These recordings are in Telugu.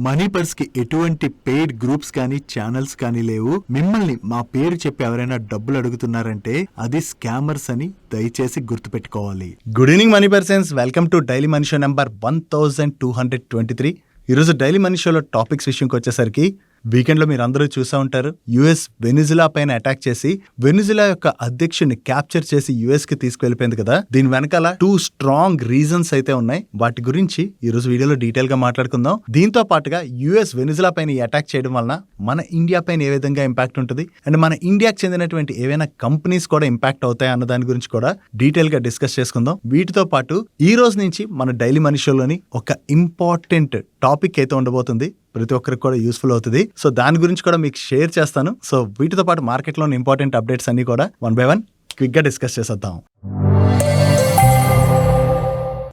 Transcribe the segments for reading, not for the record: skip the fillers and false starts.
మనీ పర్స్ కి ఎటువంటి పెయిడ్ గ్రూప్స్ కానీ ఛానల్స్ కానీ లేవు. మిమ్మల్ని మా పేరు చెప్పి ఎవరైనా డబ్బులు అడుగుతున్నారంటే అది స్కామర్స్ అని దయచేసి గుర్తుపెట్టుకోవాలి. Good evening money persons, welcome to daily money show number 1223. ఈరోజు డైలీ మనీ షోలో టాపిక్స్ విషయంకి వచ్చేసరికి వీకెండ్ లో మీరు అందరూ చూసా ఉంటారు. యుఎస్ వెనిజులా పైన అటాక్ చేసి వెనిజులా యొక్క అధ్యక్షుడిని క్యాప్చర్ చేసి యుఎస్ కి తీసుకెళ్లిపోయింది కదా. దీని వెనకాల 2 స్ట్రాంగ్ రీజన్స్ అయితే ఉన్నాయి. వాటి గురించి ఈ రోజు వీడియోలో డీటెయిల్ గా మాట్లాడుకుందాం. దీంతో పాటుగా యుఎస్ వెనిజులా పైన ఈ అటాక్ చేయడం వలన మన ఇండియా పైన ఏ విధంగా ఇంపాక్ట్ ఉంటుంది అండ్ మన ఇండియాకి చెందినటువంటి ఏవైనా కంపెనీస్ కూడా ఇంపాక్ట్ అవుతాయి అన్న దాని గురించి కూడా డీటెయిల్ గా డిస్కస్ చేసుకుందాం. వీటితో పాటు ఈ రోజు నుంచి మన డైలీ మనీ షోలోని ఒక ఇంపార్టెంట్ టాపిక్ అయితే ఉండబోతుంది. ప్రతి ఒక్కరికి కూడా యూస్ఫుల్ అవుతుంది. సో దాని గురించి కూడా మీకు షేర్ చేస్తాను. సో వీటితో పాటు మార్కెట్లోని ఇంపార్టెంట్ అప్డేట్స్ అన్ని కూడా 1 by 1 క్విక్ గా డిస్కస్ చేసేద్దాం.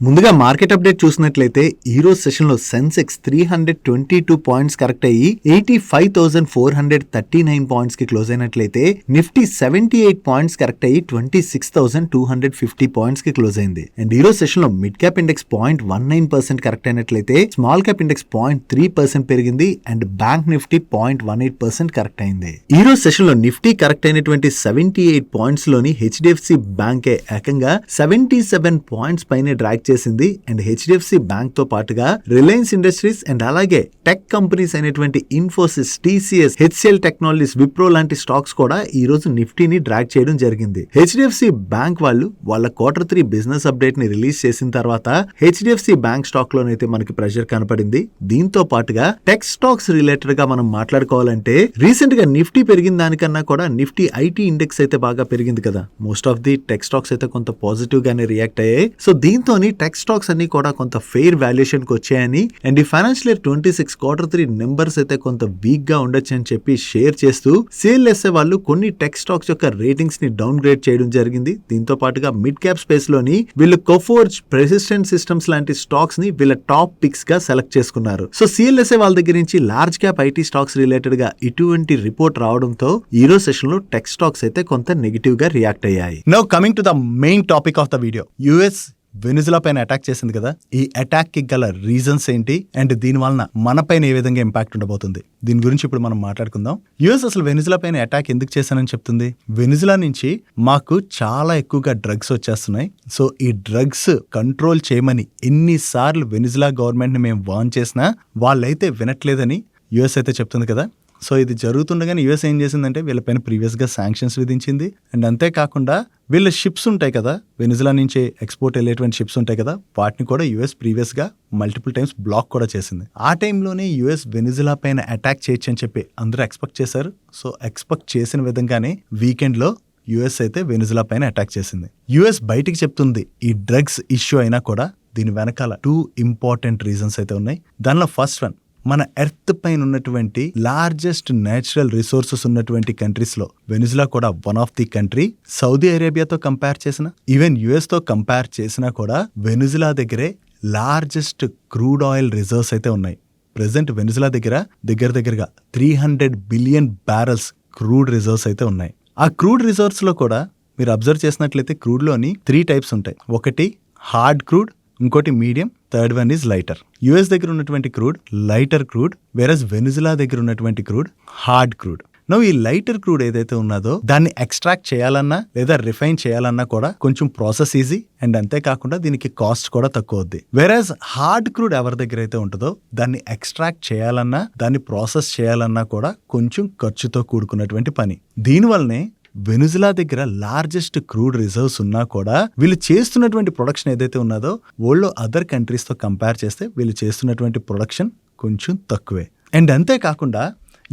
ముందుగా మార్కెట్ అప్డేట్ చూసినట్లయితే ఈ రోజు సెషన్ లో సెన్సెక్స్ 322 పాయింట్స్ కరెక్ట్ అయ్యి 85,439 పాయింట్స్ కి క్లోజ్ అయినట్లయితే నిఫ్టీ 78 పాయింట్స్ కరెక్ట్ అయ్యి 26,250 పాయింట్స్ కి క్లోజ్ అయింది. అండ్ ఈ రోజు సెషన్ లో మిడ్ క్యాప్ ఇండెక్స్ 0.19% కరెక్ట్ అయినట్లయితే స్మాల్ క్యాప్ ఇండెక్స్ 0.3% పెరిగింది అండ్ బ్యాంక్ నిఫ్టీ 0.18% కరెక్ట్ అయింది. ఈ రోజు సెషన్ లో నిఫ్టీ కరెక్ట్ అయినటువంటి 78 పాయింట్స్ లోని హెచ్డిఎఫ్సి బ్యాంక్ ఏకంగా 77 పాయింట్స్ పైన డ్రాగ్ చేసింది. అండ్ హెచ్డిఎఫ్సి బ్యాంక్ తో పాటుగా రిలయన్స్ ఇండస్ట్రీస్ అండ్ అలాగే టెక్ కంపెనీస్ అయినటువంటి Infosys, TCS, HCl technologies, Wipro లాంటి స్టాక్స్ కూడా ఈ రోజు నిఫ్టీని డ్రాగ్ చేయడం జరిగింది. హెచ్డిఎఫ్సి బ్యాంక్ వాళ్ళు వాళ్ళ Q3 బిజినెస్ అప్డేట్ ని రిలీజ్ చేసిన తర్వాత హెచ్డిఎఫ్సి బ్యాంక్ స్టాక్ లోనైతే మనకి ప్రెషర్ కనపడింది. దీంతో పాటుగా టెక్ స్టాక్స్ రిలేటెడ్ గా మనం మాట్లాడుకోవాలంటే రీసెంట్ గా నిఫ్టీ పెరిగిన దానికన్నా కూడా నిఫ్టీ ఐటీ ఇండెక్స్ అయితే బాగా పెరిగింది కదా. Most of the tech stocks అయితే కొంత పాజిటివ్ గానే రియాక్ట్ అయ్యాయి. సో దీంతో టెక్ స్టాక్స్ అన్ని కూడా కొంత ఫెయిర్ వాల్యుయేషన్ కి వచ్చాయని అండ్ ఈ ఫైనాన్షియల్ ఇయర్ 26 Q3 నెంబర్స్ అయితే కొంత వీక్ గా ఉండొచ్చు అని చెప్పి షేర్ చేస్తూ సిఎల్ఎస్ఏ వాళ్ళు కొన్ని టెక్ స్టాక్స్ యొక్క రేటింగ్స్ ని డౌన్ గ్రేడ్ చేయడం జరిగింది. దీంతో పాటుగా మిడ్ క్యాప్ స్పేస్ లోని వీళ్ళు కోఫోర్జ్, ప్రెసిస్టెంట్ సిస్టమ్స్ లాంటి స్టాక్స్ ని వీళ్ళ టాప్ పిక్స్ గా సెలెక్ట్ చేసుకున్నారు. సో సిఎల్ఎస్ఏ వాళ్ళ దగ్గర నుంచి large cap IT stocks related గా ఇటువంటి రిపోర్ట్ రావడంతో ఈ రోజు సెషన్ లో టెక్ స్టాక్స్ అయితే కొంత నెగిటివ్ గా రియాక్ట్ అయ్యాయి. Now coming to the main topic of the video, US Venezuela పైన అటాక్ చేసింది కదా. ఈ అటాక్ కి గల రీజన్స్ ఏంటి అండ్ దీని వలన మన పైన ఏ విధంగా ఇంపాక్ట్ ఉండబోతుంది, దీని గురించి ఇప్పుడు మనం మాట్లాడుకుందాం. యుఎస్ అసలు వెనిజులా పైన అటాక్ ఎందుకు చేశానని చెప్తుంది. వెనిజులా నుంచి మాకు చాలా ఎక్కువగా డ్రగ్స్ వచ్చేస్తున్నాయి. సో ఈ డ్రగ్స్ కంట్రోల్ చేయమని ఎన్నిసార్లు వెనిజులా గవర్నమెంట్ ని మేము వార్న్ చేసినా వాళ్ళైతే వినట్లేదని యుఎస్ అయితే చెప్తుంది కదా. సో ఇది జరుగుతుండగానే యుఎస్ ఏం చేసిందంటే వీళ్ళపైన ప్రీవియస్ గా శాంక్షన్స్ విధించింది. అండ్ అంతేకాకుండా వీళ్ళ షిప్స్ ఉంటాయి కదా, వెనిజులా నుంచి ఎక్స్పోర్ట్ వెళ్ళేటువంటి షిప్స్ ఉంటాయి కదా, వాటిని కూడా యుఎస్ ప్రీవియస్ గా మల్టిపుల్ టైమ్స్ బ్లాక్ కూడా చేసింది. ఆ టైంలోనే యుఎస్ వెనిజులా పైన అటాక్ చేయొచ్చు అని చెప్పి అందరూ ఎక్స్పెక్ట్ చేశారు. సో ఎక్స్పెక్ట్ చేసిన విధంగానే వీకెండ్ లో యుఎస్ అయితే వెనిజులా పైన అటాక్ చేసింది. యుఎస్ బయటికి చెప్తుంది ఈ డ్రగ్స్ ఇష్యూ అయినా కూడా దీని వెనకాల 2 ఇంపార్టెంట్ రీజన్స్ అయితే ఉన్నాయి. దానిలో ఫస్ట్ వన్, మన ఎర్త్ పైన ఉన్నటువంటి లార్జెస్ట్ నేచురల్ రిసోర్సెస్ ఉన్నటువంటి కంట్రీస్ లో వెనిజులా కూడా one of the country. Saudi అరేబియాతో కంపేర్ చేసిన, ఈవెన్ యుఎస్ తో కంపేర్ చేసినా కూడా వెనిజులా దగ్గరే లార్జెస్ట్ క్రూడ్ ఆయిల్ రిజర్వ్స్ అయితే ఉన్నాయి. ప్రెసెంట్ వెనిజులా దగ్గరగా 300 బిలియన్ బ్యారల్స్ క్రూడ్ రిజర్వ్స్ అయితే ఉన్నాయి. ఆ క్రూడ్ రిజర్వ్స్ లో కూడా మీరు అబ్జర్వ్ చేసినట్లయితే క్రూడ్ లోని 3 టైప్స్ ఉంటాయి. ఒకటి హార్డ్ క్రూడ్, ఇంకోటి medium, third one is lighter. US దగ్గర ఉన్నటువంటి క్రూడ్ లైటర్ క్రూడ్, వేరస్ వెనిజులా దగ్గర ఉన్నటువంటి క్రూడ్ హార్డ్ క్రూడ్. ఈ లైటర్ క్రూడ్ ఏదైతే ఉన్నదో దాన్ని ఎక్స్ట్రాక్ట్ చేయాలన్నా లేదా రిఫైన్ చేయాలన్నా కూడా కొంచెం ప్రాసెస్ ఈజీ అండ్ అంతేకాకుండా దీనికి కాస్ట్ కూడా తక్కువ అవుద్ది. వేరస్ హార్డ్ క్రూడ్ ఎవరి దగ్గర అయితే ఉంటుందో దాన్ని ఎక్స్ట్రాక్ట్ చేయాలన్నా దాన్ని ప్రాసెస్ చేయాలన్నా కూడా కొంచెం ఖర్చుతో కూడుకున్నటువంటి పని. దీనివల్లనే వెనిజులా దగ్గర లార్జెస్ట్ క్రూడ్ రిజర్వ్స్ ఉన్నా కూడా వీళ్ళు చేస్తున్నటువంటి ప్రొడక్షన్ ఏదైతే ఉన్నదో వరల్డ్ అదర్ కంట్రీస్ తో కంపేర్ చేస్తే వీళ్ళు చేస్తున్నటువంటి ప్రొడక్షన్ కొంచెం తక్కువే. అండ్ అంతేకాకుండా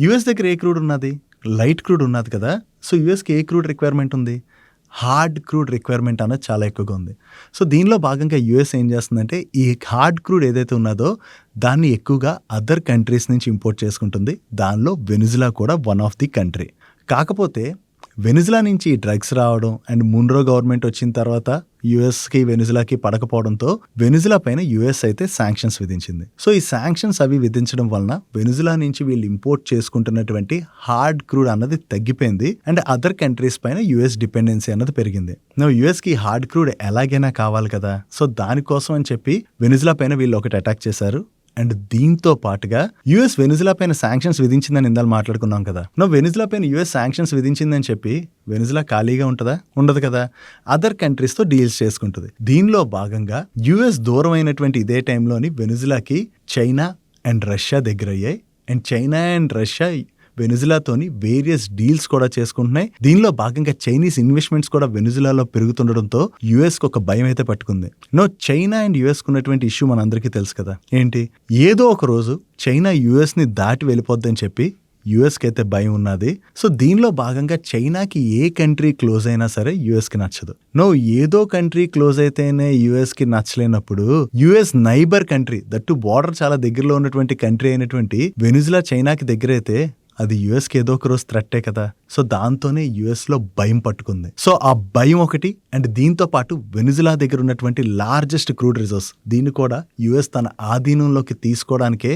యుఎస్ దగ్గర ఏ క్రూడ్ ఉన్నది, లైట్ క్రూడ్ ఉన్నది కదా. సో యుఎస్కి ఏ క్రూడ్ రిక్వైర్మెంట్ ఉంది, హార్డ్ క్రూడ్ రిక్వైర్మెంట్ అనేది చాలా ఎక్కువగా ఉంది. సో దీనిలో భాగంగా యుఎస్ ఏం చేస్తుందంటే ఈ హార్డ్ క్రూడ్ ఏదైతే ఉన్నదో దాన్ని ఎక్కువగా అదర్ కంట్రీస్ నుంచి ఇంపోర్ట్ చేసుకుంటుంది. దానిలో వెనిజులా కూడా వన్ ఆఫ్ ది కంట్రీ. కాకపోతే వెనిజులా నుంచి డ్రగ్స్ రావడం అండ్ మున్రో గవర్నమెంట్ వచ్చిన తర్వాత యుఎస్కి వెనిజులాకి పడకపోవడంతో వెనిజులా పైన యుఎస్ అయితే శాంక్షన్స్ విధించింది. సో ఈ శాంక్షన్స్ అవి విధించడం వలన వెనిజులా నుంచి వీళ్ళు ఇంపోర్ట్ చేసుకుంటున్నటువంటి హార్డ్ క్రూడ్ అన్నది తగ్గిపోయింది అండ్ అదర్ కంట్రీస్ పైన యుఎస్ డిపెండెన్సీ అన్నది పెరిగింది. యుఎస్ కి హార్డ్ క్రూడ్ ఎలాగైనా కావాలి కదా. సో దానికోసం అని చెప్పి వెనిజులా పైన వీళ్ళు ఒకటి అటాక్ చేశారు అండ్ దీంతో పాటుగా యుఎస్ వెనిజులా పైన శాంక్షన్స్ విధించిందని ఇందాక మాట్లాడుకున్నాం కదా. వెనిజులా పైన యుఎస్ శాంక్షన్స్ విధించిందని చెప్పి వెనిజులా ఖాళీగా ఉంటుందా? ఉండదు కదా. అదర్ కంట్రీస్ తో డీల్స్ చేసుకుంటుంది. దీనిలో భాగంగా యుఎస్ దూరం అయినటువంటి ఇదే టైంలోని వెనిజులాకి చైనా అండ్ రష్యా దగ్గర అయ్యాయి. అండ్ చైనా అండ్ రష్యా వెనిజులాతోని వేరియస్ డీల్స్ కూడా చేసుకుంటున్నాయి. దీనిలో భాగంగా చైనీస్ ఇన్వెస్ట్మెంట్స్ కూడా వెనిజులాలో పెరుగుతుండడంతో యుఎస్ కు ఒక భయం అయితే పట్టుకుంది. చైనా అండ్ యుఎస్ కు ఉన్నటువంటి ఇష్యూ మనందరికీ తెలుసు కదా. ఏంటి, ఏదో ఒక రోజు చైనా యుఎస్ ని దాటి వెళ్ళిపోద్దని చెప్పి యుఎస్కి అయితే భయం ఉన్నది. సో దీనిలో భాగంగా చైనాకి ఏ కంట్రీ క్లోజ్ అయినా సరే యుఎస్కి నచ్చదు. ఏదో కంట్రీ క్లోజ్ అయితేనే యుఎస్కి నచ్చలేనప్పుడు US neighbour country, that border చాలా దగ్గరలో ఉన్నటువంటి కంట్రీ అయినటువంటి వెనిజులా చైనాకి దగ్గర అయితే అది యుఎస్కి ఏదో ఒక రోజు థ్రెట్టే కదా. సో దాంతోనే యుఎస్ లో భయం పట్టుకుంది. సో ఆ భయం ఒకటి, అండ్ దీంతో పాటు వెనిజులా దగ్గర ఉన్నటువంటి లార్జెస్ట్ క్రూడ్ రిజర్వ్స్, దీన్ని కూడా యుఎస్ తన ఆధీనంలోకి తీసుకోవడానికే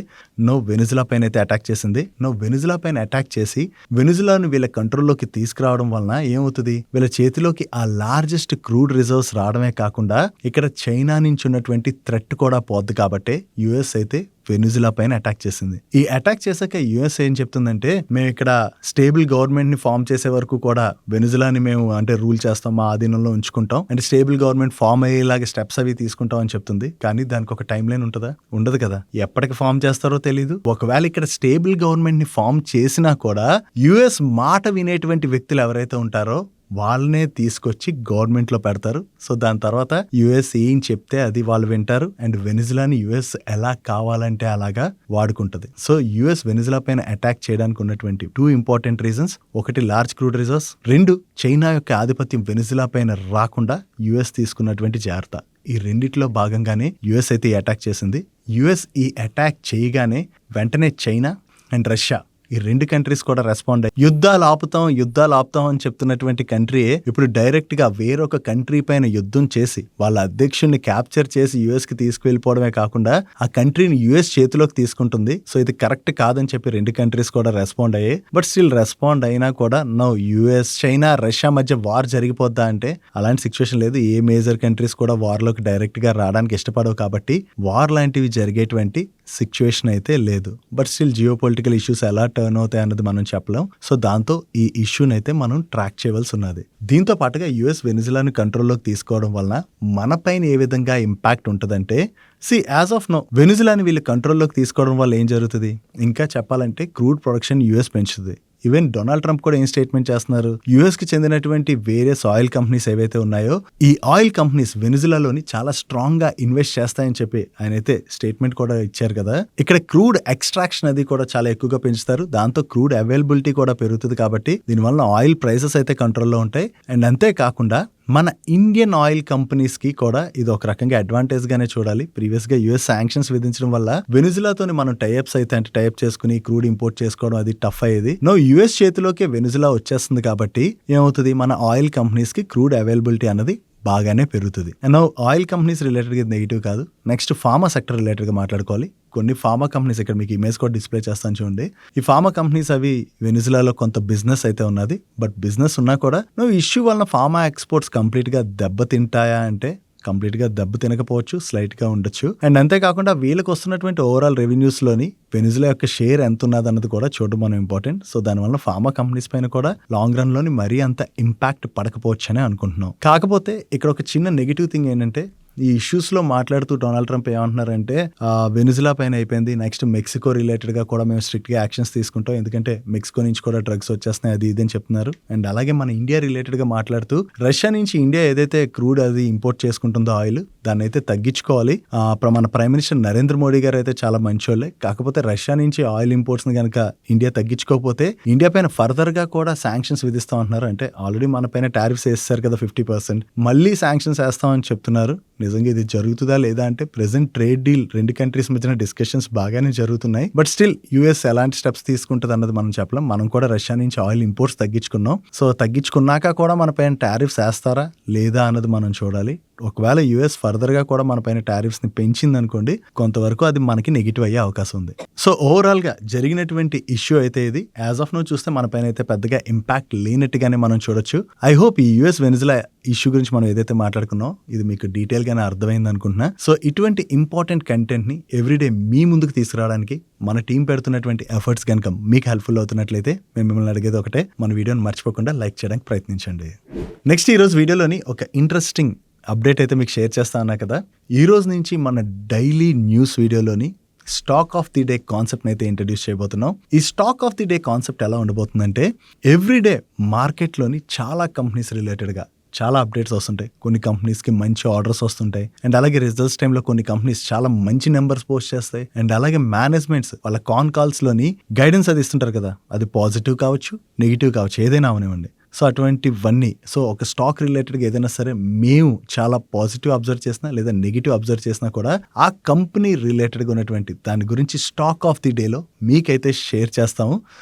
వెనిజులా పైన అయితే అటాక్ చేసింది. వెనిజులా పైన అటాక్ చేసి వెనిజులాను వీళ్ళ కంట్రోల్లోకి తీసుకురావడం వలన ఏమవుతుంది, వీళ్ళ చేతిలోకి ఆ లార్జెస్ట్ క్రూడ్ రిజర్వ్స్ రావడమే కాకుండా ఇక్కడ చైనా నుంచి ఉన్నటువంటి థ్రెట్ కూడా పోద్ది. కాబట్టి యుఎస్ అయితే వెనిజులా పైన అటాక్ చేసింది. ఈ అటాక్ చేశాక యుఎస్ ఏం చెప్తుందంటే, మేము ఇక్కడ స్టేబుల్ గవర్నమెంట్ ని ఫామ్ చేసే వరకు కూడా వెనిజులాని మేము రూల్ చేస్తాం, మా ఆధీనంలో ఉంచుకుంటాం, అంటే స్టేబుల్ గవర్నమెంట్ ఫామ్ అయ్యేలాగా స్టెప్స్ అవి తీసుకుంటాం అని చెప్తుంది. కానీ దానికి ఒక టైం లైన్ ఉంటుందా? ఉండదు కదా. ఎప్పటికి ఫామ్ చేస్తారో తెలీదు. ఒకవేళ ఇక్కడ స్టేబుల్ గవర్నమెంట్ ని ఫామ్ చేసినా కూడా యుఎస్ మాట వినేటువంటి వ్యక్తులు ఎవరైతే ఉంటారో వాళ్ళనే తీసుకొచ్చి గవర్నమెంట్ లో పెడతారు. సో దాని తర్వాత యుఎస్ ఏం చెప్తే అది వాళ్ళు వింటారు. అండ్ వెనిజులాని యుఎస్ ఎలా కావాలంటే అలాగా వాడుకుంటది. సో యుఎస్ వెనిజులా పైన అటాక్ చేయడానికి ఉన్నటువంటి 2 ఇంపార్టెంట్ రీజన్స్, ఒకటి లార్జ్ క్రూడ్ రిజర్వ్స్, 2 చైనా యొక్క ఆధిపత్యం వెనిజులా పైన రాకుండా యుఎస్ తీసుకున్నటువంటి జాగ్రత్త. ఈ రెండిట్లో భాగంగానే యుఎస్ అయితే ఈ అటాక్ చేసింది. యుఎస్ ఈ అటాక్ చేయగానే వెంటనే చైనా అండ్ రష్యా, ఈ 2 కంట్రీస్ కూడా రెస్పాండ్ అయ్యి యుద్ధాలు ఆపుతాం అని చెప్తున్నటువంటి కంట్రీ ఇప్పుడు డైరెక్ట్ గా వేరొక కంట్రీ పైన యుద్ధం చేసి వాళ్ళ అధ్యక్షుడిని క్యాప్చర్ చేసి యుఎస్ కి తీసుకువెళ్ళిపోవడమే కాకుండా ఆ కంట్రీని యుఎస్ చేతిలోకి తీసుకుంటుంది. సో ఇది కరెక్ట్ కాదని చెప్పి 2 కంట్రీస్ కూడా రెస్పాండ్ అయ్యాయి. బట్ స్టిల్ రెస్పాండ్ అయినా కూడా యుఎస్ చైనా రష్యా మధ్య వార్ జరిగిపోద్దా అంటే అలాంటి సిచ్యువేషన్ లేదు. ఏ మేజర్ కంట్రీస్ కూడా వార్ లోకి డైరెక్ట్ గా రావడానికి ఇష్టపడవు. కాబట్టి వార్ లాంటివి జరిగేటువంటి సిచ్యువేషన్ అయితే లేదు. But still geo political issues ఎలా టర్న్ అవుతాయి అన్నది మనం చెప్పలేం. సో దాంతో ఈ ఇష్యూని అయితే మనం ట్రాక్ చేయవలసి ఉన్నది. దీంతో పాటుగా యుఎస్ వెనిజులాను కంట్రోల్లోకి తీసుకోవడం వలన మన పైన ఏ విధంగా ఇంపాక్ట్ ఉంటుందంటే, యాజ్ ఆఫ్ నో వెనిజులాని వీళ్ళు కంట్రోల్లోకి తీసుకోవడం వల్ల ఏం జరుగుతుంది, ఇంకా చెప్పాలంటే క్రూడ్ ప్రొడక్షన్ యుఎస్ పెంచుతుంది. ఈవెన్ డొనాల్డ్ ట్రంప్ కూడా ఏం స్టేట్మెంట్ చేస్తున్నారు, యుఎస్ కి చెందినటువంటి వేరియస్ ఆయిల్ కంపెనీస్ ఏవైతే ఉన్నాయో ఈ ఆయిల్ కంపెనీస్ వెనిజులాలోని చాలా స్ట్రాంగ్ గా ఇన్వెస్ట్ చేస్తాయని చెప్పి ఆయన అయితే స్టేట్మెంట్ కూడా ఇచ్చారు కదా. ఇక్కడ క్రూడ్ ఎక్స్ట్రాక్షన్ అది కూడా చాలా ఎక్కువగా పెంచుతారు. దాంతో క్రూడ్ అవైలబిలిటీ కూడా పెరుగుతుంది. కాబట్టి దీనివల్ల ఆయిల్ ప్రైసెస్ అయితే కంట్రోల్లో ఉంటాయి. అండ్ అంతేకాకుండా మన ఇండియన్ ఆయిల్ కంపెనీస్ కి కూడా ఇది ఒక రకంగా అడ్వాంటేజ్ గానే చూడాలి. ప్రీవియస్ గా యుఎస్ శాంక్షన్స్ విధించడం వల్ల వెనిజులాతోని మనం టైఅప్స్ అయితే టైఅప్ చేసుకుని క్రూడ్ ఇంపోర్ట్ చేసుకోవడం అది టఫ్ అయ్యేది. యుఎస్ చేతిలోకి వెనిజులా వచ్చేస్తుంది. కాబట్టి ఏమవుతుంది, మన ఆయిల్ కంపెనీస్ కి క్రూడ్ అవైలబిలిటీ అన్నది బాగానే పెరుగుతుంది. అండ్ ఆయిల్ కంపెనీస్ రిలేటెడ్ గా నెగిటివ్ కాదు, నెక్స్ట్ ఫార్మా సెక్టర్ రిలేటెడ్ గా మాట్లాడుకోవాలి. కొన్ని ఫార్మా కంపెనీస్, ఇక్కడ మీకు ఇమేజ్ కూడా డిస్ప్లే చేస్తాను చూడండి. ఈ ఫార్మా కంపెనీస్ అవి వెనిజులాలో కొంత బిజినెస్ అయితే ఉన్నది. బట్ బిజినెస్ ఉన్నా కూడా ఇష్యూ వలన ఫార్మా ఎక్స్పోర్ట్స్ కంప్లీట్ గా దెబ్బతింటాయా అంటే కంప్లీట్ గా దెబ్బ తినకపోవచ్చు, స్లైట్ గా ఉండొచ్చు. అండ్ అంతేకాకుండా వీళ్ళకి వస్తున్నటువంటి ఓవరాల్ రెవెన్యూస్ లోని వెనిజులా యొక్క షేర్ ఎంత ఉన్నది అన్నది కూడా చూడడం మనం ఇంపార్టెంట్. సో దానివల్ల ఫార్మా కంపెనీస్ పైన కూడా లాంగ్ రన్ లోని మరీ అంత ఇంపాక్ట్ పడకపోవచ్చు అని అనుకుంటున్నాం. కాకపోతే ఇక్కడ ఒక చిన్న నెగిటివ్ థింగ్ ఏంటంటే, ఈ ఇష్యూస్ లో మాట్లాడుతూ డొనాల్డ్ ట్రంప్ ఏమంటున్నారంటే, వెనిజులా పైన అయిపోయింది, నెక్స్ట్ మెక్సికో రిలేటెడ్ గా కూడా మేము స్ట్రిక్ట్ గా యాక్షన్స్ తీసుకుంటాం, ఎందుకంటే మెక్సికో నుంచి కూడా డ్రగ్స్ వచ్చేస్తున్నాయి అది ఇది అని చెప్తున్నారు. అండ్ అలాగే మన ఇండియా రిలేటెడ్ గా మాట్లాడుతూ రష్యా నుంచి ఇండియా ఏదైతే క్రూడ్ అది ఇంపోర్ట్ చేసుకుంటుందో ఆయిల్, దాన్ని అయితే తగ్గించుకోవాలి. మన ప్రైమ్ మినిస్టర్ నరేంద్ర మోడీ గారు అయితే చాలా మంచోళ్ళే. కాకపోతే రష్యా నుంచి ఆయిల్ ఇంపోర్ట్స్ ని కనుక ఇండియా తగ్గించుకోకపోతే ఇండియా పైన ఫర్దర్ గా కూడా శాంక్షన్స్ విధిస్తాం అంటున్నారు. అంటే ఆల్రెడీ మన పైన టారిఫ్స్ వేస్తారు కదా 50%, మళ్ళీ శాంక్షన్స్ వేస్తామని చెప్తున్నారు. నిజంగా ఇది జరుగుతుందా లేదా అంటే, ప్రెసెంట్ ట్రేడ్ డీల్ 2 కంట్రీస్ మధ్యన డిస్కషన్స్ బాగానే జరుగుతున్నాయి. బట్ స్టిల్ యుఎస్ ఎలాంటి స్టెప్స్ తీసుకుంటుంది అన్నది మనం చెప్పలేం. మనం కూడా రష్యా నుంచి ఆయిల్ ఇంపోర్ట్స్ తగ్గించుకున్నాం. సో తగ్గించుకున్నాక కూడా మన పైన టారిఫ్స్ వేస్తారా లేదా అన్నది మనం చూడాలి. ఒకవేళ యూఎస్ ఫర్దర్గా కూడా మన పైన టారిఫ్స్ని పెంచింది అనుకోండి, కొంతవరకు అది మనకి నెగిటివ్ అయ్యే అవకాశం ఉంది. సో ఓవరాల్గా జరిగినటువంటి ఇష్యూ అయితే ఇది యాజ్ ఆఫ్ నో చూస్తే మన పైన అయితే పెద్దగా ఇంపాక్ట్ లేనట్టుగానే మనం చూడొచ్చు. ఐ హోప్ ఈ యూఎస్ వెనిజులా ఇష్యూ గురించి మనం ఏదైతే మాట్లాడుకున్నాం ఇది మీకు డీటెయిల్గానే అర్థమైంది అనుకుంటున్నా. సో ఇటువంటి ఇంపార్టెంట్ కంటెంట్ని ఎవ్రీడే మీ ముందుకు తీసుకురావడానికి మన టీం పెడుతున్నటువంటి ఎఫర్ట్స్ కనుక మీకు హెల్ప్ఫుల్ అవుతున్నట్లయితే మేము మిమ్మల్ని అడిగేది ఒకటే, మన వీడియోని మర్చిపోకుండా లైక్ చేయడానికి ప్రయత్నించండి. నెక్స్ట్ ఈరోజు వీడియోలోని ఒక ఇంట్రెస్టింగ్ అప్డేట్ అయితే మీకు షేర్ చేస్తా ఉన్నా కదా. ఈ రోజు నుంచి మన డైలీ న్యూస్ వీడియోలోని stock of the day concept అయితే ఇంట్రడ్యూస్ చేయబోతున్నాం. ఈ stock of the day concept ఎలా ఉండబోతుందంటే ఎవ్రీడే మార్కెట్లోని చాలా కంపెనీస్ రిలేటెడ్గా చాలా అప్డేట్స్ వస్తుంటాయి. కొన్ని కంపెనీస్కి మంచి ఆర్డర్స్ వస్తుంటాయి అండ్ అలాగే రిజల్ట్స్ టైంలో కొన్ని కంపెనీస్ చాలా మంచి నెంబర్స్ పోస్ట్ చేస్తాయి అండ్ అలాగే మేనేజ్మెంట్స్ వాళ్ళ కాన్ కాల్స్లోని గైడెన్స్ అది ఇస్తుంటారు కదా, అది పాజిటివ్ కావచ్చు నెగిటివ్ కావచ్చు ఏదైనా అవనివ్వండి. సో అటువంటివన్నీ సో ఒక స్టాక్ రిలేటెడ్గా ఏదైనా సరే మేము చాలా పాజిటివ్ అబ్జర్వ్ చేసినా లేదా నెగిటివ్ అబ్జర్వ్ చేసినా కూడా ఆ కంపెనీ రిలేటెడ్గా ఉన్నటువంటి దాని గురించి స్టాక్ ఆఫ్ ది డేలో మీకైతే షేర్ చేస్తాము.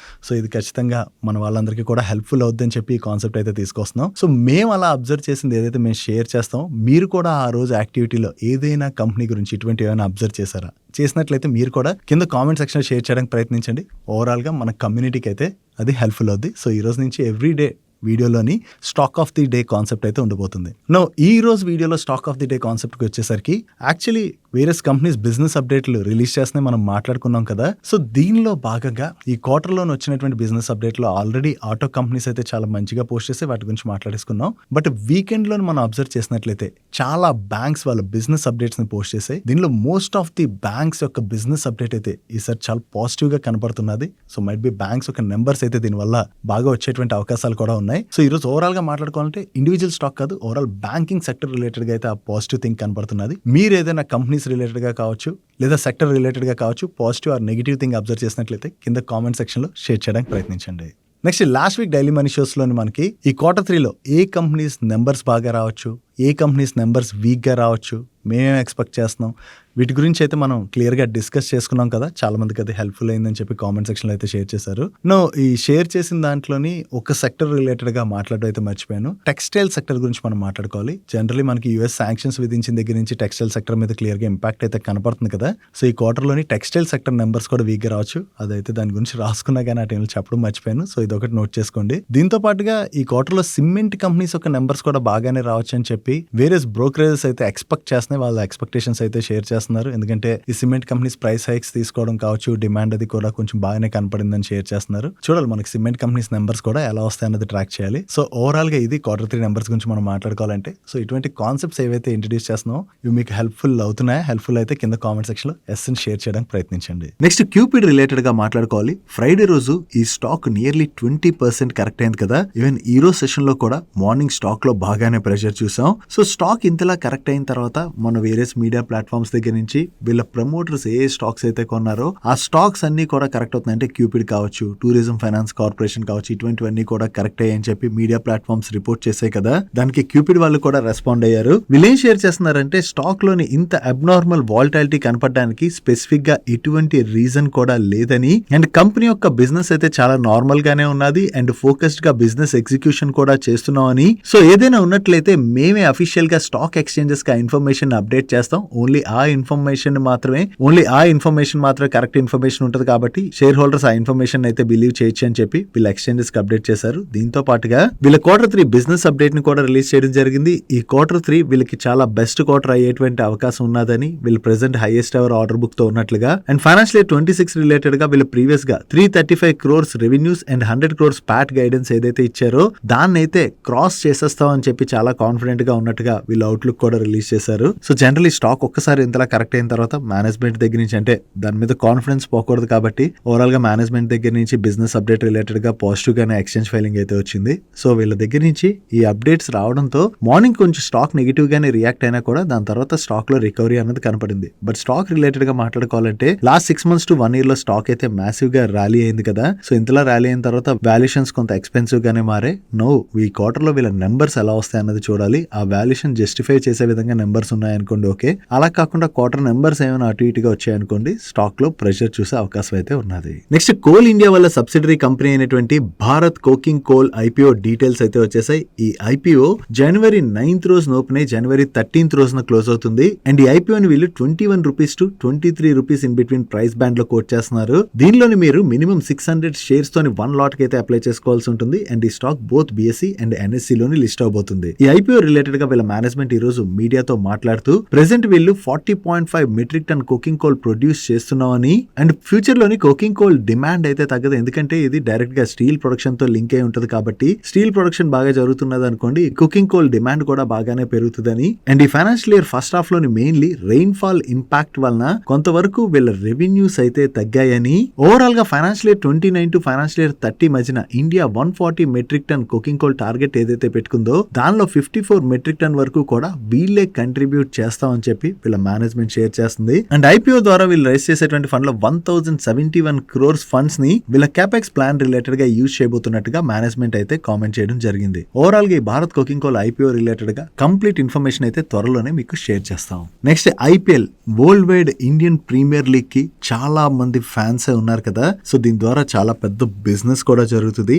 సో ఇది ఖచ్చితంగా మన వాళ్ళందరికీ కూడా హెల్ప్ఫుల్ అవుద్దని చెప్పి ఈ కాన్సెప్ట్ అయితే తీసుకొస్తున్నాం. సో మేము అలా అబ్జర్వ్ చేసింది ఏదైతే మేము షేర్ చేస్తామో మీరు కూడా ఆ రోజు యాక్టివిటీలో ఏదైనా కంపెనీ గురించి ఇటువంటి ఏమైనా అబ్జర్వ్ చేశారా, చేసినట్లయితే మీరు కూడా కింద కామెంట్ సెక్షన్లో షేర్ చేయడానికి ప్రయత్నించండి. ఓవరాల్గా మన కమ్యూనిటీకి అయితే అది హెల్ప్ఫుల్ అవుద్ది. సో ఈ రోజు నుంచి ఎవ్రీడే వీడియోలోని stock of the day concept అయితే ఉండబోతుంది. నో ఈ రోజు వీడియోలో స్టాక్ ఆఫ్ ది డే కాన్సెప్ట్కి వచ్చేసరికి యాక్చువల్లీ వేరియస్ కంపెనీస్ బిజినెస్ అప్డేట్లు రిలీజ్ చేస్తున్నాయి మనం మాట్లాడుకున్నాం కదా. సో దీనిలో భాగంగా ఈ క్వార్టర్లోనే వచ్చినటువంటి బిజినెస్ అప్డేట్లో ఆల్రెడీ ఆటో కంపెనీస్ అయితే చాలా మంచిగా పోస్ట్ చేసి వాటి గురించి మాట్లాడేసుకున్నాం. బట్ వీకెండ్లో మనం అబ్జర్వ్ చేసినట్లయితే చాలా బ్యాంక్స్ వాళ్ళ బిజినెస్ అప్డేట్స్ని పోస్ట్ చేసాయి. దీనిలో మోస్ట్ ఆఫ్ ది బ్యాంక్స్ యొక్క బిజినెస్ అప్డేట్ అయితే ఈసారి చాలా పాజిటివ్గా కనపడుతున్నది. సో మైట్ బి బ్యాంక్స్ యొక్క నెంబర్స్ అయితే దీనివల్ల బాగా వచ్చేటువంటి అవకాశాలు కూడా ఉన్నాయి. సో ఈరోజు ఓవరాల్ గా మాట్లాడుకోవాలంటే ఇండివిజువల్ స్టాక్ కాదు, ఓవరాల్ బ్యాంకింగ్ సెక్టర్ రిలేటెడ్ గా అయితే ఆ పాజిటివ్ థింగ్ కనపడుతున్నది. మీరు ఏదైనా కంపెనీస్ రిలేటెడ్ గా కావచ్చు లేదా సెక్టర్ రిలేటెడ్ గా కావచ్చు positive or negative thing observe చేసినట్లయితే కింద కామెంట్ సెక్షన్ లో షేర్ చేయడానికి ప్రయత్నించండి. Next last week daily money shows లోని మనకి ఈ Q3లో ఏ కంపెనీస్ నెంబర్స్ బాగా రావచ్చు, ఏ కంపెనీస్ నెంబర్స్ వీక్ గా రావచ్చు, మేమేం ఎక్స్పెక్ట్ చేస్తున్నాం, వీటి గురించి అయితే మనం క్లియర్గా డిస్కస్ చేసుకున్నాం కదా. చాలా మందికి అది హెల్ప్ఫుల్ అయిందని చెప్పి కామెంట్ సెక్షన్లో అయితే షేర్ చేశారు. ఈ షేర్ చేసిన దాంట్లోని ఒక సెక్టర్ రిలేటెడ్గా మాట్లాడడం అయితే మర్చిపోయాను. టెక్స్టైల్ సెక్టర్ గురించి మనం మాట్లాడుకోవాలి. జనరల్లీ మనకి యూఎస్ శాంక్షన్స్ విధించిన దగ్గర నుంచి టెక్స్టైల్ సెక్టర్ మీద క్లియర్గా ఇంపాక్ట్ అయితే కనపడుతుంది కదా. సో ఈ క్వార్టర్లోని టెక్స్టైల్ సెక్టర్ నెంబర్స్ కూడా వీక్గా రావచ్చు. అదైతే దాని గురించి రాసుకున్నా కానీ ఆ టైంలో చెప్పడం మర్చిపోయాను. సో ఇది ఒకటి నోట్ చేసుకోండి. దీంతో పాటుగా ఈ క్వార్టర్లో సిమెంట్ కంపెనీస్ యొక్క నెంబర్స్ కూడా బాగానే రావచ్చు అని చెప్పి వేరియస్ బ్రోకరేజెస్ అయితే ఎక్స్పెక్ట్ చేస్తున్నాయి. వాళ్ళ ఎక్స్పెక్టేషన్స్ అయితే షేర్ చేస్తున్నారు. ఎందుకంటే ఈ సిమెంట్ కంపెనీస్ ప్రైస్ హైక్స్ తీసుకోవడం కావచ్చు, డిమాండ్ అది కూడా కొంచెం బాగానే కనపడిందని షేర్ చేస్తున్నారు. చూడాలి మనకి సిమెంట్ కంపెనీస్ నెంబర్స్ కూడా ఎలా వస్తాయన్నది ట్రాక్ చేయాలి. సో ఓవరాల్ గా ఇది Q3 నెంబర్స్ గురించి మనం మాట్లాడుకోవాలంటే సో ఇటువంటి కాన్సెప్ట్స్ ఏవైతే ఇంట్రడ్యూస్ చేస్తున్నామో ఇవి మీకు హెల్ప్ఫుల్ అవుతున్నాయా, హెల్ప్ఫుల్ అయితే కింద కామెంట్ సెక్షన్ లో ఎస్ఎన్ షేర్ చేయడానికి ప్రయత్నించండి. నెక్స్ట్ క్యూపిడ్ రిలేటెడ్ గా మాట్లాడుకోవాలి. ఫ్రైడే రోజు ఈ స్టాక్ నియర్లీ 20% కరెక్ట్ అయింది కదా. ఈవెన్ ఈ రోజు సెషన్ లో కూడా మార్నింగ్ స్టాక్ లో బాగానే ప్రెషర్ చూసాం. సో స్టాక్ ఇంతలా కరెక్ట్ అయిన తర్వాత మన వేరియస్ మీడియా ప్లాట్ఫామ్స్ దగ్గర నుంచి వీళ్ళ ప్రమోటర్స్ ఏ స్టాక్స్ అయితే కొన్నారో ఆ స్టాక్స్ అన్ని కూడా కరెక్ట్ అవుతున్నాయి. అంటే క్యూపిడ్ కావచ్చు, టూరిజం ఫైనాన్స్ కార్పొరేషన్ కావచ్చు, ఇటువంటివన్నీ కూడా కరెక్ట్ అయ్యాయని చెప్పి మీడియా ప్లాట్ఫామ్స్ రిపోర్ట్ చేశాయి కదా. దానికి క్యూపిడ్ వాళ్ళు కూడా రెస్పాండ్ అయ్యారు. వీళ్ళేం షేర్ చేస్తున్నారంటే స్టాక్ లోని ఇంత అబ్నార్మల్ వాలటాలిటీ కనపడడానికి స్పెసిఫిక్ గా ఎటువంటి రీజన్ కూడా లేదని అండ్ కంపెనీ యొక్క బిజినెస్ అయితే చాలా నార్మల్ గానే ఉన్నది అండ్ ఫోకస్డ్ గా బిజినెస్ ఎగ్జిక్యూషన్ కూడా చేస్తున్నామని. సో ఏదైనా ఉన్నట్లయితే మేమే అఫీషియల్ గా స్టాక్ ఎక్స్చేంజెస్ కి ఇన్ఫర్మేషన్ అప్డేట్ చేస్తాం. ఓన్లీ ఆ ఇన్ఫర్మేషన్ మాత్రమే కరెక్ట్ ఇన్ఫర్మేషన్ ఉంటుంది కాబట్టి షేర్ హోల్డర్స్ ఆ ఇన్ఫర్మేషన్ అయితే బిలీవ్ చేయొచ్చు అని చెప్పి వీళ్ళ ఎక్స్చేంజెస్ కి అప్డేట్ చేశారు. దీంతో పాటుగా వీళ్ళ Q3 బిజినెస్ అప్డేట్ ని కూడా రిలీజ్ చేయడం జరిగింది. ఈ Q3 వీళ్ళకి చాలా బెస్ట్ క్వార్టర్ అయ్యేటువంటి అవకాశం ఉన్నదని, వీళ్ళు present highest ever order book తో ఉన్నట్లుగా అండ్ ఫైనాన్షియల్ ఇయర్ 26 రిలేటెడ్ గా వీళ్ళు ప్రీవియస్ గా 335 crores revenues and 100 crores Pat guidance ఏదైతే ఇచ్చారో దాన్ని అయితే క్రాస్ చేసేస్తాం అని చెప్పి చాలా కాన్ఫిడెంట్ గా ఉన్నట్టుగా వీళ్ళు అవుట్లుక్ కూడా రిలీజ్ చేశారు. సో జనరల్లీ స్టాక్ ఒక్కసారి ఇంతలా కరెక్ట్ అయిన తర్వాత మేనేజ్మెంట్ దగ్గర నుంచి అంటే దాని మీద కాన్ఫిడెన్స్ పోకూడదు కాబట్టి ఓవరాల్ గా మేనేజ్మెంట్ దగ్గర నుంచి బిజినెస్ అప్డేట్ రిలేటెడ్ గా పాజిటివ్ గానే ఎక్స్చేంజ్ ఫైలింగ్ అయితే వచ్చింది. సో వీళ్ళ దగ్గర నుంచి ఈ అప్డేట్స్ రావడంతో మార్నింగ్ కొంచెం స్టాక్ నెగిటివ్ గానే రియాక్ట్ అయినా కూడా దాని తర్వాత స్టాక్ లో రికవరీ అనేది కనపడింది. బట్ స్టాక్ రిలేటెడ్ గా మాట్లాడుకోవాలంటే లాస్ట్ 6 months to 1 year లో స్టాక్ అయితే మ్యాసివ్ గా ర్యాలీ అయింది కదా. సో ఇంతలా ర్యాలీ అయిన తర్వాత వాల్యుయేషన్స్ కొంత ఎక్స్పెన్సివ్ గానే మారే. ఈ క్వార్టర్ లో వీళ్ళ నెంబర్స్ ఎలా వస్తాయి అన్నది చూడాలి. ఆ వాల్యుయేషన్ జస్టిఫై చేసే విధంగా నెంబర్స్ ఉన్నాయనుకోండి ఓకే. అలా కాకుండా క్వార్టర్ నెంబర్స్ ఏమైనా అటు ఇటుగా వచ్చాయనుకోండి, స్టాక్ లో ప్రెషర్ చూసే అవకాశం అయితే ఉన్నది. నెక్స్ట్ కోల్ ఇండియా వల్ల సబ్సిడరీ కంపెనీ అయినటువంటి Bharat coking coal IPO details అయితే వచ్చేసాయి. ఈ ఐపీఓ జనవరి 9th రోజున ఓపెన్ అయ్యి జనవరి 13th రోజున క్లోజ్ అవుతుంది. అండ్ ఈ ఐపీఓని వీళ్ళు 21 rupees to 23 rupees in between price band లో కోట్ చేస్తున్నారు. దీనిలోని మీరు మినిమం 600 షేర్స్ తోని 1 lot కి అయితే అప్లై చేసుకోవాల్సి ఉంటుంది. అండ్ ఈ stock both BSE and NSE లోని లిస్ట్ అవబోతుంది. ఈ ఐపీఓ రిలేటెడ్ గా వీళ్ళ మేనేజ్మెంట్ ఈ రోజు మీడియాతో మాట్లాడుతూ ప్రెసెంట్ వీళ్ళు 40.5 metric ton coking coal produce చేస్తున్నామని, అండ్ ఫ్యూచర్ లోని కోకింగ్ కోల్ డిమాండ్ అయితే తగ్గదు, ఎందుకంటే ఇది డైరెక్ట్ గా స్టీల్ ప్రొడక్షన్ తో లింక్ అయి ఉంటది కాబట్టి స్టీల్ ప్రొడక్షన్ బాగా జరుగుతున్నది అనుకోండి, కుకింగ్ కోల్ డిమాండ్ కూడా బాగానే పెరుగుతుందని. అండ్ ఈ ఫైనాన్షియల్ ఇయర్ ఫస్ట్ హాఫ్ లోని మెయిన్లీ రెయిన్ ఫాల్ ఇంపాక్ట్ వలన కొంతవరకు వీళ్ళ రెవెన్యూస్ అయితే తగ్గాయని, ఓవరాల్ గా financial year 29 to financial year 30 మధ్యన India 140 metric ton coking coal target ఏదైతే పెట్టుకుందో దానిలో 54 మెట్రిక్ టన్ వరకు కూడా వీళ్ళే కంట్రిబ్యూట్ చేస్తామని చెప్పి వీళ్ళ మేనేజ్మెంట్ షేర్ చేస్తుంది. అండ్ ఐపీఓ ద్వారా వీళ్ళు రైజ్ చేసేటువంటి ఫండ్ లో 1071 crores ఫండ్స్ ని వీళ్ళ క్యాపెక్స్ ప్లాన్ రిలేటెడ్ గా యూజ్ చేయబోతున్నట్టుగా మేనేజ్మెంట్ అయితే కామెంట్ చేయడం జరిగింది. ఓవరాల్ గా ఈ Bharat coking coal IPO related గా కంప్లీట్ ఇన్ఫర్మేషన్ అయితే త్వరలోనే మీకు షేర్ చేస్తాం. Next IPL worldwide Indian Premier League కి చాలా మంది ఫ్యాన్స్ ఉన్నారు కదా, సో దీని ద్వారా చాలా పెద్ద బిజినెస్ కూడా జరుగుతుంది.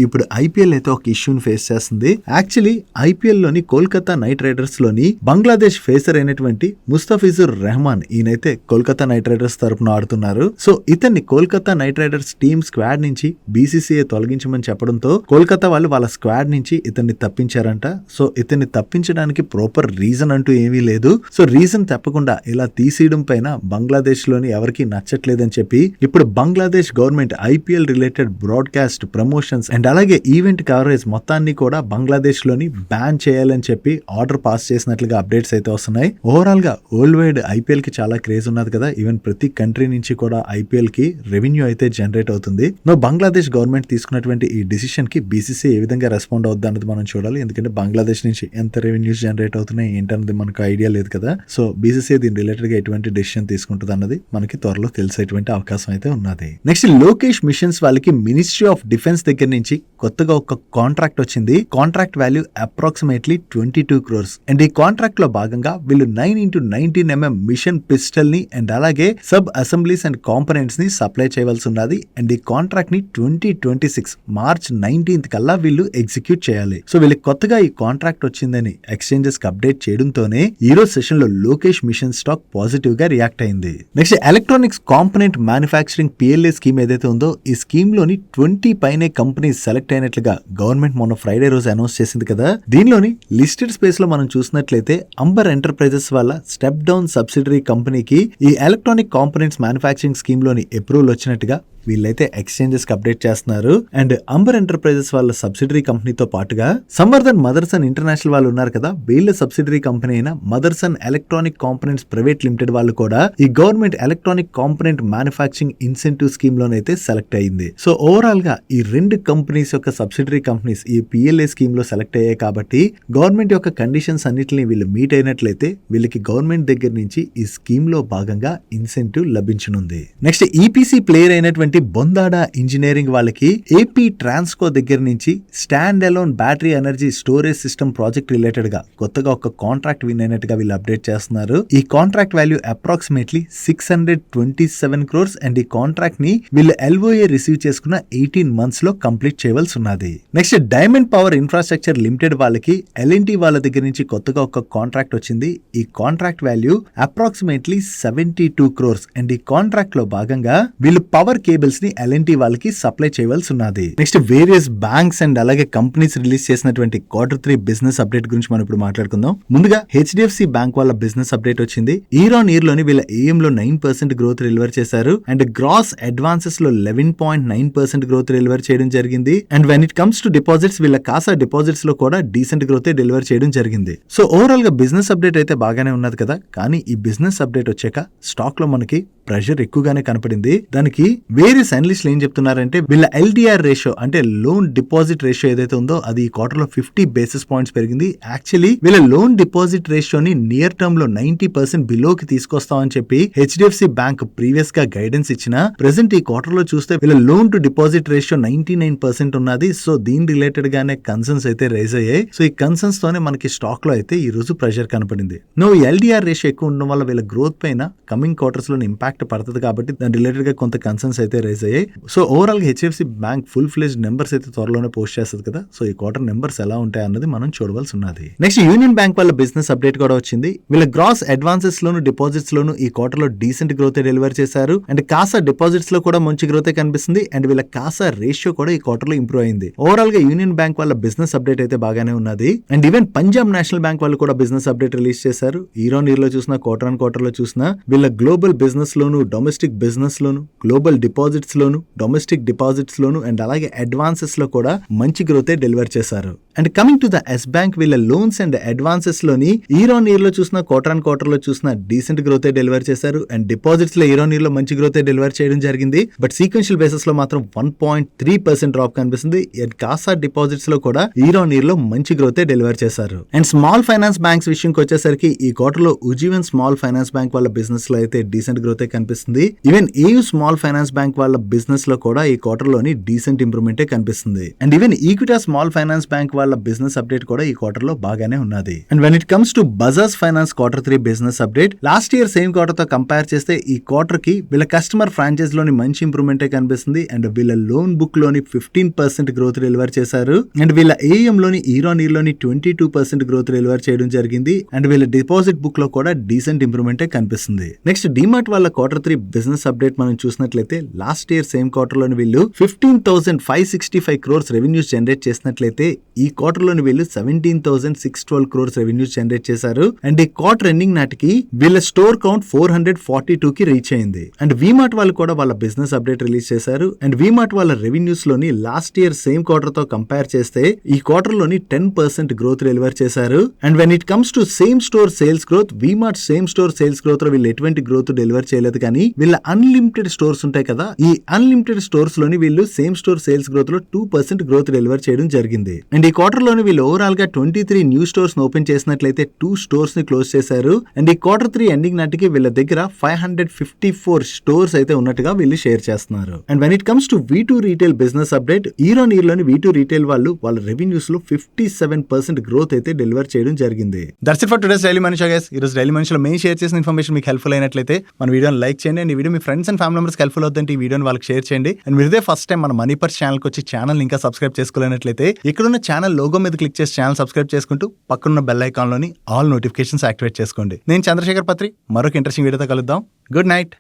ఇప్పుడు ఐపీఎల్ అయితే ఒక ఇష్యూని ఫేస్ చేస్తుంది. యాక్చువల్లీ ఐపీఎల్ లోని కోల్కతా నైట్ రైడర్స్ లోని బంగ్లాదేశ్ ఫేసర్ అయినటువంటి ముస్తఫిజుర్ రెహమాన్, ఈయనైతే కోల్కతా నైట్ రైడర్స్ తరపున ఆడుతున్నారు. సో ఇతన్ని Kolkata night riders team squad నుంచి బీసీసీఐ తొలగించమని చెప్పడంతో కోల్కతా వాళ్ళు వాళ్ళ స్క్వాడ్ నుంచి ఇతన్ని తప్పించారంట. సో ఇతన్ని తప్పించడానికి ప్రాపర్ రీజన్ అంటూ ఏమీ లేదు. సో రీజన్ తప్పకుండా ఇలా తీసేయడం పైన బంగ్లాదేశ్ లోని ఎవరికి నచ్చట్లేదని చెప్పి ఇప్పుడు Bangladesh government IPL related broadcast, promotions and అలాగే ఈవెంట్ కవరేజ్ మొత్తాన్ని కూడా బంగ్లాదేశ్ లోని బ్యాన్ చేయాలని చెప్పి ఆర్డర్ పాస్ చేసినట్లుగా అప్డేట్స్ అయితే వస్తున్నాయి. ఓవరాల్ గా వరల్డ్ వైడ్ ఐపీఎల్ కి చాలా క్రేజ్ ఉన్నది కదా, ఈవెన్ ప్రతి కంట్రీ నుంచి కూడా ఐపీఎల్ కి రెవెన్యూ అయితే జనరేట్ అవుతుంది. బంగ్లాదేశ్ గవర్నమెంట్ తీసుకున్నటువంటి ఈ డిసిషన్ కి బీసీసీ ఏ విధంగా రెస్పాండ్ అవుద్ది అన్నది మనం చూడాలి. ఎందుకంటే బంగ్లాదేశ్ నుంచి ఎంత రెవెన్యూస్ జనరేట్ అవుతున్నాయి ఏంటన్నది మనకు ఐడియా లేదు కదా. సో బీసీసీ దీని రిలేటెడ్ గా ఎటువంటి డిసిషన్ తీసుకుంటుంది అన్నది మనకి త్వరలో తెలిసేటువంటి అవకాశం అయితే ఉన్నది. నెక్స్ట్ లోకేష్ మిషన్స్ వాళ్ళకి మినిస్ట్రీ ఆఫ్ డిఫెన్స్ దగ్గర నుంచి కొత్తగా ఒక కాంట్రాక్ట్ వచ్చింది. Contract value approximately 22 crores. And ఈ కాంట్రాక్ట్ లో భాగంగా వీళ్ళు 9x19mm మిషన్ పిస్టల్ ని అండ్ అలాగే సబ్ అసెంబ్లీస్ అండ్ కాంపోనెంట్స్ ని సప్లై చేయవలసి ఉన్నది. అండ్ ఈ కాంట్రాక్ట్ ని 2026 March 19th కల్లా వీళ్ళు ఎగ్జిక్యూట్ చేయాలి. సో వీళ్ళకి కొత్తగా ఈ కాంట్రాక్ట్ వచ్చిందని ఎక్స్చేంజెస్ కి అప్డేట్ చేయడంతోనే ఈ రోజు సెషన్ లో లోకేష్ మిషన్ స్టాక్ పాజిటివ్ గా రియాక్ట్ అయింది. Next electronics component manufacturing PLA scheme ఏదైతే ఉందో ఈ స్కీమ్ లోని 20 పైనే కంపెనీస్ సెలెక్ట్ అయినట్లుగా గవర్నమెంట్ మొన్న ఫ్రైడే రోజు అనౌన్స్ చేసింది కదా. దీనిలోని లిస్టెడ్ స్పేస్ లో మనం చూసినట్లయితే అంబర్ ఎంటర్ప్రైజెస్ వాళ్ళ స్టెప్ డౌన్ సబ్సిడరీ కంపెనీకి ఈ ఎలక్ట్రానిక్ కాంపోనెంట్స్ మ్యానుఫ్యాక్చరింగ్ స్కీమ్ లోని అప్రూవల్ వచ్చినట్టుగా వీళ్ళైతే ఎక్స్చేంజెస్ కి అప్డేట్ చేస్తున్నారు. అండ్ అంబర్ ఎంటర్ప్రైజెస్ వాళ్ళ సబ్సిడరీ కంపెనీతో పాటుగా సంవర్ధన్ మదర్సన్ ఇంటర్నేషనల్ వాళ్ళు ఉన్నారు కదా, వీళ్ళ సబ్సిడరీ కంపెనీ అయిన Motherson electronic components private limited వాళ్ళు కూడా ఈ government electronic component manufacturing incentive scheme లోనైతే సెలెక్ట్ అయ్యింది. సో ఓవరాల్ గా ఈ రెండు కంపెనీస్ యొక్క సబ్సిడరీ కంపెనీస్ ఈ పిఎల్ఏ స్కీమ్ లో సెలెక్ట్ అయ్యాయి కాబట్టి గవర్నమెంట్ యొక్క కండిషన్స్ అన్నిటిని వీళ్ళు మీట్ అయినట్లయితే వీళ్ళకి గవర్నమెంట్ దగ్గర నుంచి ఈ స్కీమ్ లో భాగంగా ఇన్సెంటివ్ లభించనుంది. నెక్స్ట్ ఈపీసీ ప్లేయర్ అయినటువంటి బొందాడా ఇంజనీరింగ్ వాళ్ళకి ఏపీ ట్రాన్స్కో దగ్గర నుంచి stand alone battery energy storage system project related గా కొత్తగా ఒక కాంట్రాక్ట్ విన్ అయినట్టుగా వీళ్ళు అప్డేట్ చేస్తున్నారు. ఈ contract value approximately 627 crores. And ఈ కాంట్రాక్ట్ ని వీళ్ళు ఎల్ఓఏ రిసీవ్ చేసుకున్న 18 months లో కంప్లీట్ చేయవలసి ఉన్నది. Next diamond power infrastructure limited వాళ్ళకి ఎల్ఎన్టీ వాళ్ళ దగ్గర నుంచి కొత్తగా ఒక కాంట్రాక్ట్ వచ్చింది. ఈ contract value approximately 72 crores. And ఈ కాంట్రాక్ట్ లో భాగంగా వీళ్ళు పవర్ కేబుల్స్ ని ఎల్ఎన్టీ వాళ్ళకి సప్లై చేయవలసి ఉన్నది. నెక్స్ట్ వేరియస్ బ్యాంక్స్ అండ్ అలాగే కంపెనీస్ రిలీజ్ చేసినటువంటి Q3 బిజినెస్ అప్డేట్ గురించి మనం ఇప్పుడు మాట్లాడుకుందాం. ముందుగా హెచ్డిఎఫ్సి బ్యాంక్ వాళ్ళ బిజినెస్ అప్డేట్ వచ్చింది. ఇయర్ లోని వీళ్ళ ఏఎం లో 9% గ్రోత్ డెలివర్ చేశారు. అండ్ గ్రాస్ అడ్వాన్సెస్ లో 11.9% గ్రోత్ డెలివర్ చేయడం జరిగింది. And when it comes to deposits వీళ్ళ కాసా డిపాజిట్స్ లో కూడా డీసెంట్ గ్రోత్ డెలివర్ చేయడం జరిగింది. సో ఓవరాల్ గా బిజినెస్ అప్డేట్ అయితే బాగానే ఉన్నది కదా, కానీ ఈ బిజినెస్ అప్డేట్ వచ్చాక స్టాక్ లో మనకి ప్రెషర్ ఎక్కువగానే కనపడింది. దానికి వేరియస్ అనలిస్టులు ఏం చెప్తున్నారంటే వీళ్ళ ఎల్డిఆర్ రేషియో అంటే లోన్ డిపాజిట్ రేషియో ఏదైతే ఉందో అది ఈ క్వార్టర్ లో 50 basis points పెరిగింది. యాక్చువల్లీ వీళ్ళ లోన్ డిపాజిట్ రేషియోని నియర్ టర్మ్ లో 90% బిలోకి తీసుకొస్తామని చెప్పి హెచ్డిఎఫ్సి బ్యాంక్ ప్రీవియస్ గా గైడెన్స్ ఇచ్చిన ప్రెసెంట్ ఈ క్వార్టర్ లో చూస్తే వీళ్ళ లోన్ టు డిపాజిట్ రేషియో 99% ఉన్నది. సో దీని రిలేటెడ్ గానే కన్సర్న్స్ అయితే రైజ్ అయ్యాయి. సో ఈ కన్సర్న్స్ తోనే మనకి స్టాక్ లో అయితే ఈ రోజు ప్రెషర్ కనపడింది. ఎల్డిఆర్ రేషియో ఎక్కువ ఎక్కువ ఉండడం వల్ల వీళ్ళ గ్రోత్ పైన కమింగ్ క్వార్టర్స్ లో ఇంపాక్ట్ పడుతుంది కాబట్టి దాని రిలేటెడ్ గా కొంత కన్సర్న్స్ అయితే రైజ్ అయ్యాయి. సో ఓవరాల్ గా హెచ్డిఎఫ్సి బ్యాంక్ ఫుల్ ఫ్లెజ్ నెంబర్స్ అయితే త్వరలోనే పోస్ట్ చేస్తుంది కదా. సో ఈ క్వార్టర్ నెంబర్స్ ఎలా ఉంటాయి అన్నది మనం చూడవలసి ఉన్నది. నెక్స్ట్ యూనియన్ బ్యాంక్ వాళ్ళ బిజినెస్ అప్డేట్ కూడా వచ్చింది. వీళ్ళ గ్రాస్ అడ్వాన్సెస్ లోను డిపాజిట్స్ లోను ఈ క్వార్టర్ లో డీసెంట్ గ్రోత్ డెలివర్ చేశారు. అండ్ కాసా డిపాజిట్స్ లో కూడా మంచి గ్రోత్ కనిపిస్తుంది. అండ్ వీళ్ళ కాసా రేషియో కూడా ఈ క్వార్టర్ లో ఇంప్రూవ్ అయింది. ఓవరాల్ గా యూనియన్ బ్యాంక్ వాళ్ళ బిజినెస్ అప్డేట్ అయితే బాగానే ఉన్నది. And even Punjab National Bank వాళ్ళు కూడా బిజినెస్ అప్డేట్ రిలీజ్ చేశారు. ఇయర్ ఆన్ ఇయర్ లో చూసినా క్వార్టర్ ఆన్ క్వార్టర్ లో చూసినా వీళ్ళ గ్లోబల్ బిజినెస్ లోను డొమెస్టిక్ బిజినెస్ లోను గ్లోబల్ డిపాజిట్స్ లోను డొమెస్టిక్ డిపాజిట్స్ లోను అండ్ అలాగే అడ్వాన్సెస్ లో కూడా మంచి గ్రోత్ డెలివర్ చేశారు. And coming to the Yes Bank వీళ్ళ లోన్స్ అండ్ అడ్వాన్సెస్ లోని ఇయర్ ఆన్ ఇయర్ లో చూసినా క్వార్టర్ ఆన్ క్వార్టర్ లో చూసినా డీసెంట్ గ్రోత్ డెలివర్ చేశారు. అండ్ డిపాజిట్స్ లో ఇయర్ ఆన్ ఇయర్ లో మంచి గ్రోత్ డెలివర్ చేయడం జరిగింది. బట్ సీక్వెన్షియల్ బేసిస్ లో మాత్రం 1.3% డ్రాప్ కనిపిస్తుంది. అండ్ కాసా డిపాజిట్స్ లో కూడా ఇయర్ ఆన్ ఇయర్ లో మంచి గ్రోత్ డెలివర్ చేశారు. అండ్ స్మాల్ ఫైనాన్స్ బ్యాంక్స్ విషయంకి వచ్చేసరికి ఈ క్వార్టర్ లో ఉజ్జీవన్ స్మాల్ ఫైనాన్స్ బ్యాంక్ వాళ్ళ బిజినెస్ లో అయితే డీసెంట్ గ్రోత్ కనిపిస్తుంది. Even AU small finance bank వాళ్ళ బిజినెస్ లో కూడా ఈ క్వార్టర్ లోని డీసెంట్ ఇంప్రూవ్మెంట్ కనిపిస్తుంది. And even Equitas small finance bank వాళ్ళ బిజినెస్ అప్డేట్ కూడా ఈ క్వార్టర్ లో బాగానే ఉన్నది. And when it comes to Bajaj finance Q3 business update last year same quarter తో కంపేర్ చేస్తే ఈ క్వార్టర్ కి వీళ్ళ కస్టమర్ ఫ్రాంచైజ్ లోని మంచి ఇంప్రూవ్మెంట్ కనిపిస్తుంది. అండ్ వీళ్ళ లోన్ బుక్ లోని 15% గ్రోత్ డెలివర్ చేశారు. అండ్ వీళ్ళ ఏఎం లోని ఇయర్ ఆన్ ఇయర్ లోని 22% గ్రోత్ డెలివర్ చేయడం జరిగింది. అండ్ వీళ్ళ డిపాజిట్ బుక్ లో కూడా డీసెంట్ ఇంప్రూవ్మెంట్ కనిపిస్తుంది. నెక్స్ట్ డిమార్ట్ వాళ్ళ Q3 బిజినెస్ అప్డేట్ మనం చూసినట్లయితే లాస్ట్ ఇయర్ సేమ్ క్వార్టర్ లోని వీళ్ళు 15,565 crores రెవెన్యూస్ జనరేట్ చేసినట్లయితే ఈ క్వార్టర్ లోని వీళ్ళు 17,612 crores రెవెన్యూస్ జనరేట్ చేశారు. అండ్ ఈ క్వార్టర్ ఎండింగ్ నాటికి వీళ్ళ స్టోర్ కౌంట్ 442 కి రీచ్ అయింది. అండ్ వీమార్ట్ వాళ్ళు కూడా వాళ్ళ బిజినెస్ అప్డేట్ రిలీజ్ చేశారు. అండ్ వీమార్ట్ వాళ్ళ రెవెన్యూస్ లోని లాస్ట్ ఇయర్ సేమ్ క్వార్టర్ తో కంపేర్ చేస్తే ఈ క్వార్టర్ లోని 10% గ్రోత్ డెలివర్ చేశారు. And when it comes to same store sales growth V-Mart same store sales growth లో వీళ్ళు ఎటువంటి గ్రోత్ డెలివర్ చేయలేదు. కానీ వీళ్ళ అన్లిమిటెడ్ స్టోర్స్ ఉంటాయి కదా, ఈ అన్లిమిటెడ్ స్టోర్స్ లోని వీళ్ళు సేమ్ స్టోర్ సేల్స్ గ్రోత్ లో 2% గ్రోత్ డెలివర్ చేయడం జరిగింది. అండ్ ఈ క్వార్టర్ లోని వీళ్ళు ఓవరాల్ గా 23 న్యూ స్టోర్స్ ఓపెన్ చేసినట్లయితే 2 స్టోర్స్ ని క్లోజ్ చేశారు. అండ్ ఈ Q3 ఎండింగ్ నాటికి వీళ్ళ దగ్గర 554 స్టోర్స్ అయితే ఉన్నట్టుగా వీళ్ళు షేర్ చేస్తున్నారు. And when it comes to V2 retail business update year on year లోని V2 రీటైల్ వాళ్ళు వాళ్ళ రెవెన్యూస్ లో 57% గ్రోత్ అయితే డెలివర్ చేయడం జరిగింది. That's it for today's daily Manisha guys. ఈ రోజు డైలీ మనిషిలో మేము షేర్ చేసిన ఇన్ఫర్మేషన్ మీకు హెల్ప్ఫుల్ అయినట్లయితే మన వీడియోని లైక్ చేయండి. అండ్ ఈ video me friends and family members helpful అవుతుంటే ఈ వీడియోని వాళ్ళకి షేర్ చేయండి. అండ్ మీరే ఫస్ట్ టైం మన మనీ పర్స్ ఛానల్కి వచ్చి ఛానల్ ఇంకా సబ్స్క్రైబ్ చేసుకోలేనట్లయితే ఇక్కడున్న ఛానల్ లోగో మీద క్లిక్ చేసి ఛానల్ సబ్స్క్రైబ్ చేసుకుంటూ పక్కనున్న బెల్ ఐకాన్ లోని ఆల్ నోటిఫికేషన్స్ యాక్టివేట్ చేసుకోండి. నేను చంద్రశేఖర్ పత్రి మరొక ఇంట్రెస్టింగ్ వీడియోతో కలుద్దాం. Good night.